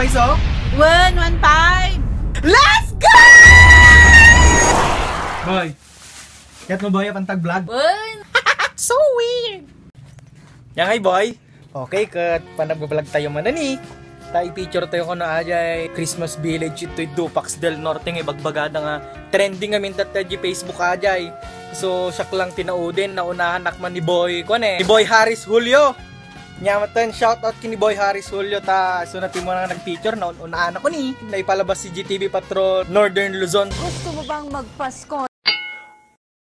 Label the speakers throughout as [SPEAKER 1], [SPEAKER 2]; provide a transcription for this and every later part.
[SPEAKER 1] peso?
[SPEAKER 2] 115!
[SPEAKER 1] Let's go! Boy, kat mo boy ang tag-vlog? So weird! Yang ay boy, okay kat panag-vlog tayo manani. Tayo picture tayo ko na ajay Christmas Village ito'y Dupax del Norte ng ibagbagada nga trending ngamin tatay Facebook ajay. So siya lang tinaudin na unahan nakman ni boy ko ni boy Harris Julio. Nyamatan shoutout kini boy Harris Julio ta so natin mo na nag-picture na unahan ako ni naipalabas si GTV Patrol Northern Luzon.
[SPEAKER 3] Gusto mo bang magpasko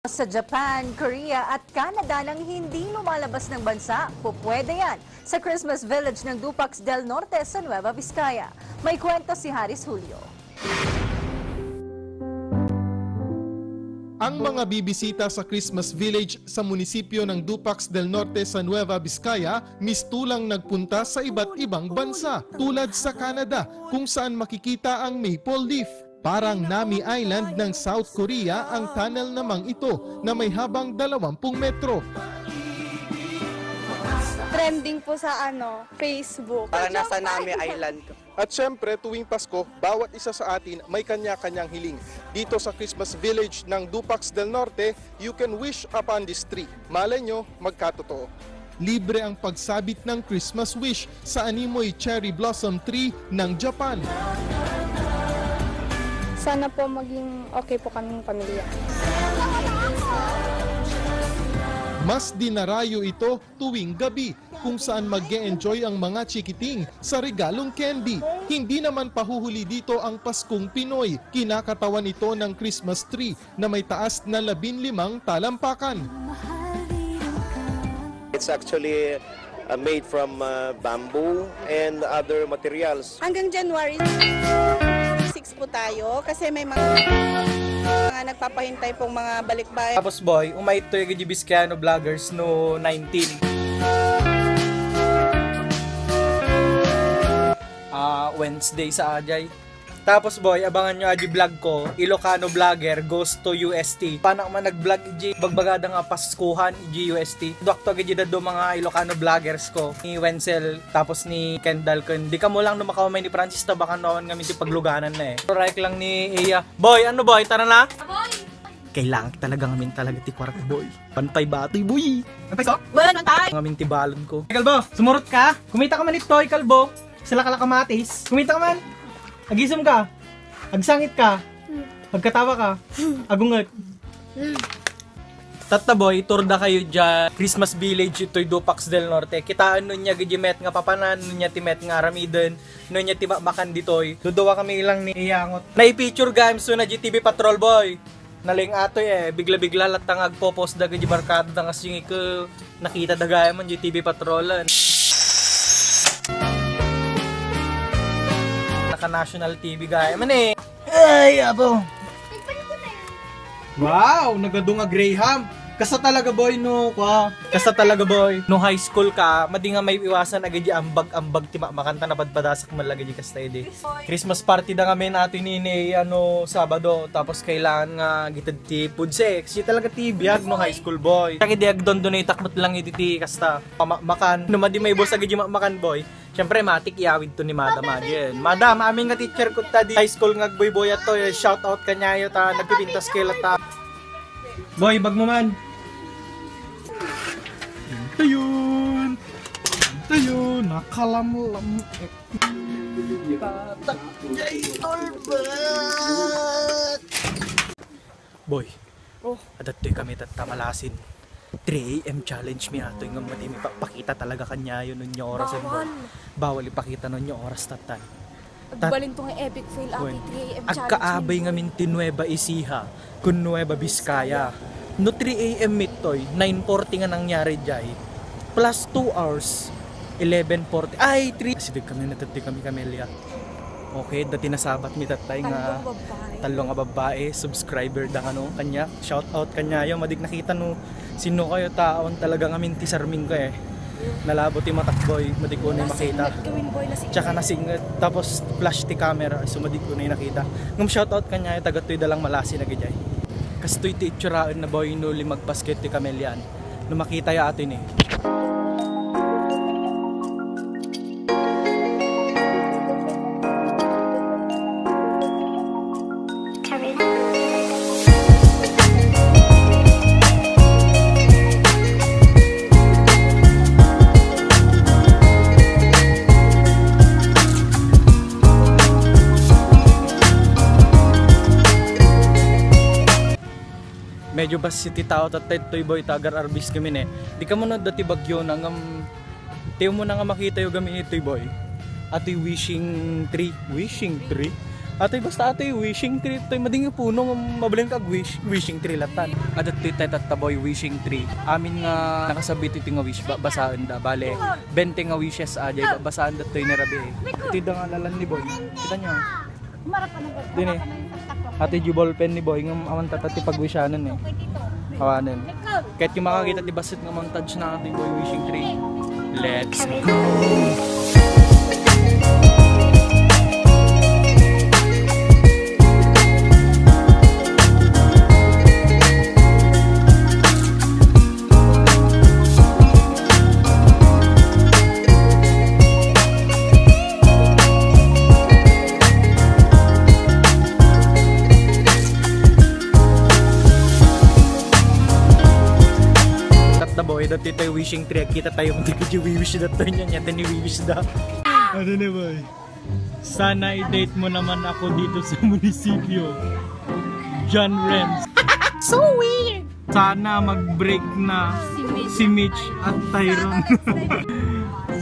[SPEAKER 3] sa Japan, Korea at Canada nang hindi lumalabas ng bansa? Pupwede yan sa Christmas Village ng Dupax del Norte sa Nueva Vizcaya. May kwento si Harris Julio.
[SPEAKER 4] Ang mga bibisita sa Christmas Village sa munisipyo ng Dupax del Norte sa Nueva Vizcaya mistulang nagpunta sa iba't ibang bansa tulad sa Canada kung saan makikita ang maple leaf. Parang Nami Island ng South Korea ang tunnel namang ito na may habang 20 metro.
[SPEAKER 5] Trending po sa Facebook.
[SPEAKER 6] Para nasa Nami Island.
[SPEAKER 4] At syempre tuwing Pasko, bawat isa sa atin may kanya-kanyang hiling. Dito sa Christmas Village ng Dupax del Norte, you can wish upon this tree. Malay nyo, magkatotoo. Libre ang pagsabit ng Christmas wish sa animoy cherry blossom tree ng Japan.
[SPEAKER 5] Sana po maging okay po kaming pamilya.
[SPEAKER 4] Mas dinarayo ito tuwing gabi kung saan mag-e-enjoy ang mga chikiting sa regalong candy. Hindi naman pahuhuli dito ang Paskong Pinoy. Kinakatawan ito ng Christmas tree na may taas na 15 talampakan.
[SPEAKER 6] It's actually made from bamboo and other materials.
[SPEAKER 7] Hanggang January 6 po tayo kasi may mga nagpapahintay pong mga balikbayan.
[SPEAKER 1] Tapos boy, umait to yung Vizcayano vloggers no 19. Wednesday sa Ajay. Tapos boy, abangan nyo aji vlog ko, Ilocano vlogger goes to UST. Paano man nag-vlog iji bagbagada nga Paskuhan iji UST. Dokto iji dado mga Ilocano vloggers ko, ni Wenzel tapos ni Kendall kun. Di ka mo lang numakamay ni Francis ta baka noon kami ti pagluganan na eh. Right lang ni Iya. Boy, ano boy, tara na? Boy. Kailangan talaga ngamin talaga ti kwarto boy. Pantay batoy boy. Napay so?
[SPEAKER 2] Pantay.
[SPEAKER 1] Ngamin ti balon ko. Kalbo, sumurot ka. Kumita ka man ito, Kalbo. Sila kalakamatis. Kumita ka man. Agisum ka. Agsangit ka. Agkatawa ka. Agungot. Tata boy, turda kayo dyan. Christmas Village ito'y Dupax del Norte. Kitaan nun niya gijimet nga papanan, nun niya timet nga aramiden, nun niya timakan ditoy. Dudawa kami ilang ni Iyangot. Nai-picture games so na GTV Patrol boy. Naling atoy eh, bigla-bigla latang agpo-post daga di barkada nga singi ko nakita dagaya man GTV Patrolan. Naka-national TV gaya man eh. Ay, abo. Wow, nagadunga Graham. Kasa talaga boy no ka. Kasa talaga boy. No high school ka, madi nga may iwasan agad di ambag ti makanta na badbadasak man lagi di kasta edi. Christmas party da kami nato ni Sabado tapos kailangan nga gitad ti food sex. Si talaga ti biag no high school boy. Kaya di agdon donate takmot lang iti kasta. Makan no madi may boss agad di makan boy. Siyempre matik iawid to ni Madam Adyen. Madam, aming nga teacher ko ta di high school nga boy-boy ato. Shout out kanyayo ta nagpipintas kila ta. Boy, bag mo man. Ayun. Ayun, nakalamlam. Tatak jay tolbat. Boy. Oh, adat kami tatamalasin. 3 AM challenge mi ato yung mati mi pakita talaga kanya yun nun yung oras boy. Bawal ipakita nun yung oras tatan.
[SPEAKER 5] Agbalin to nga epic fail ati 3 AM challenge.
[SPEAKER 1] Agkaabay nga minti Nueva Ecija kun Nueva Vizcaya. No 3 AM mitoy 9:40 nga nangyari jay. Plus 2 hours 11:40. Ay 3 sidig kami natati kami Camelia. Okay, dati nasabat mi tatay nga talong nga babae, subscriber da ano kanya. Shout out kanya yo madig nakita no sino kayo taon talaga nga minti sarming ko eh. Nalabo ti matak boy, madig ko na makita. Tsaka nasinget tapos flash ti camera so madig ko na nakita. Ngum shout out kanya taga toy dalang malasi na gijay. Kastoy ti itsuraan na boy no limag basket ti Camelian. No makita ya atin eh. medyo bas si tao tatay toy boy tagar arbis kami ne. Di ka mo na dati bagyo na ngam tiyo mo na nga makita yung gamin ito'y boy. Ato'y wishing tree. Ato'y basta ato'y wishing tree. Ito'y mading yung puno ng mabaling kag wishing tree latan. Adat to'y boy wishing tree. Amin nga nakasabit ito nga wish basaan da. Bale, 20 nga wishes ajay basaan da to'y narabi eh. Ito'y da nga lalan ni boy. Kita nyo. Dini. Ato'y jubal pen ni boy. Nga aman tatati pagwishanan eh. Kawanan. Kahit yung makakita di basit nga montage na ato'y boy wishing tree. Let's go! Boy, dati tayo wishing tree. Kita tayo hindi ko wish na to niya. Nyata ni wish da. Ano na boy? Sana i-date mo naman ako dito sa munisipyo. John Renz. So weird! Sana mag-break na si Mitch at Tyron.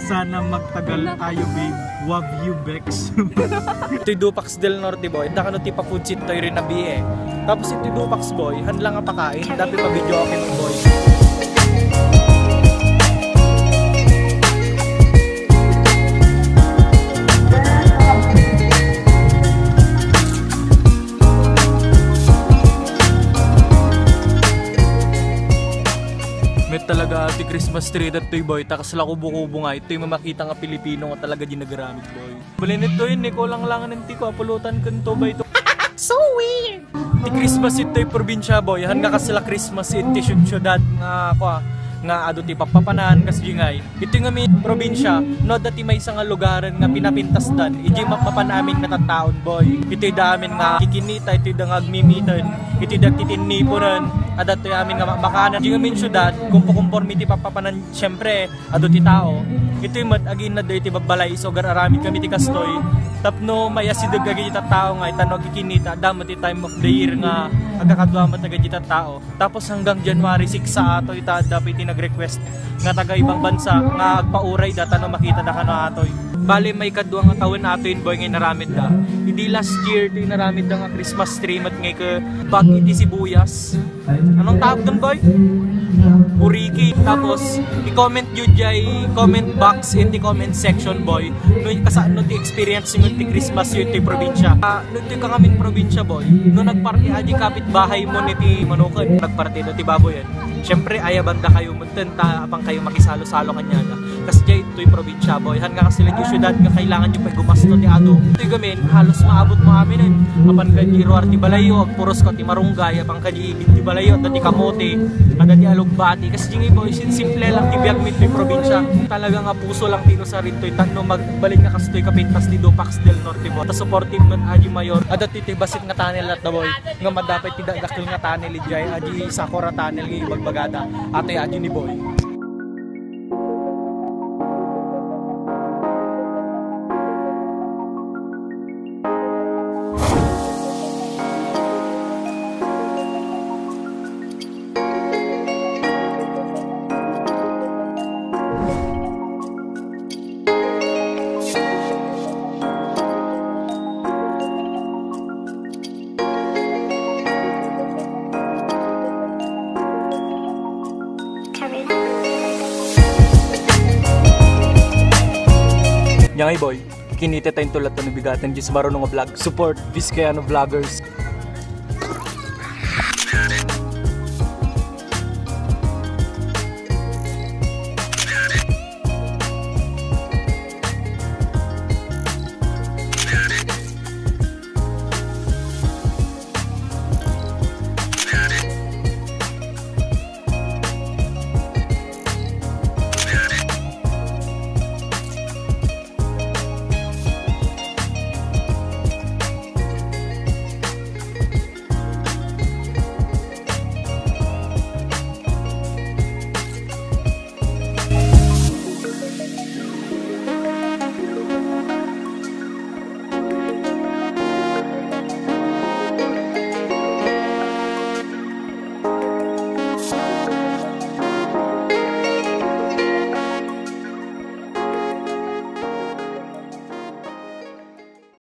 [SPEAKER 1] Sana magtagal tayo babe. Love you Bex. Ito'y Dupax del Norte boy. Daka no tipa pudsit tayo rin na biye. Tapos ito'y Dupax boy. Handlang nga pakain. Dapat pa video okay mo boy. May talaga ati Christmas tree dat toy boy, takas la kubo-kubo nga ito'y mamakita nga Pilipino nga talaga ginagamit boy. Balinit to yun, ko lang ng tiko, apulutan kanto ba ito? So weird! Ti Christmas ito'y probinsya boy, han nga kasila Christmas iti syudad nga nga ado ti papapanan kasi ngay. Ito nga may probinsya, no dati may isang lugaran nga pinapintas dan, iji mapapanamin na taon boy. Ito'y damin nga kikinita, ito'y da nga agmimitan, ito'y da titinnipunan, adat to'y amin nga makanan. Iji nga min syudad, kumpo-kumpormi ti papapanan, syempre, ado ti tao. Ito'y mat agin na do'y ti babalay, so gararamid kami ti kastoy. Tapno may asidag agad ita tao nga, itano kikinita, damat ti time of the year nga, agakadwamat agad ita tao. Tapos hanggang January 6 sa ato, ita dapat nag-request nga taga ibang bansa nga agpauray da tanong makita da kano atoy. Bali may kadwa nga taon atoy boy ngay naramid da. Hindi last year di naramid da nga Christmas tree mat ngay ka bag iti sibuyas. Anong tawag doon boy? Puriki. Tapos i-comment yun jay comment box in the comment section boy. No kasano ti experience mo ti Christmas yun ti probinsya. No ti kami probinsya boy. No nagparty aji kapit bahay mo ni ti Manukan. Nagparty do ti baboy yan. Siyempre ayabanda kayo magtenta apang kayo makisalo-salo kanyaga. Kasi jay ito'y probinsya boy. Han nga kasi lang yung syudad nga kailangan nyo pa gumasto ti ado. Ito'y gamin halos maabot mo amin apan kajiro arti balayo ag puros ko ti marunggay apang kajibit ti balayo at ti kamote ada ti alugbati. Kasi jingay boy simple lang ti biag mit ti probinsya. Talaga nga puso lang tino sa rito'y tanno magbalik nga kastoy kapintas ti Dupax del Norte boy. Ta supportive man aji mayor. Ada ti basit nga tunnel at da boy. Nga madapay ti dakil nga tunnel ijay aji Sakura tunnel nga ibagbagada. Ate aji ni boy. Yang boy, kinita tayong tulad to nabigatan dyan sa marunong nga vlog. Support Vizcayano Vloggers.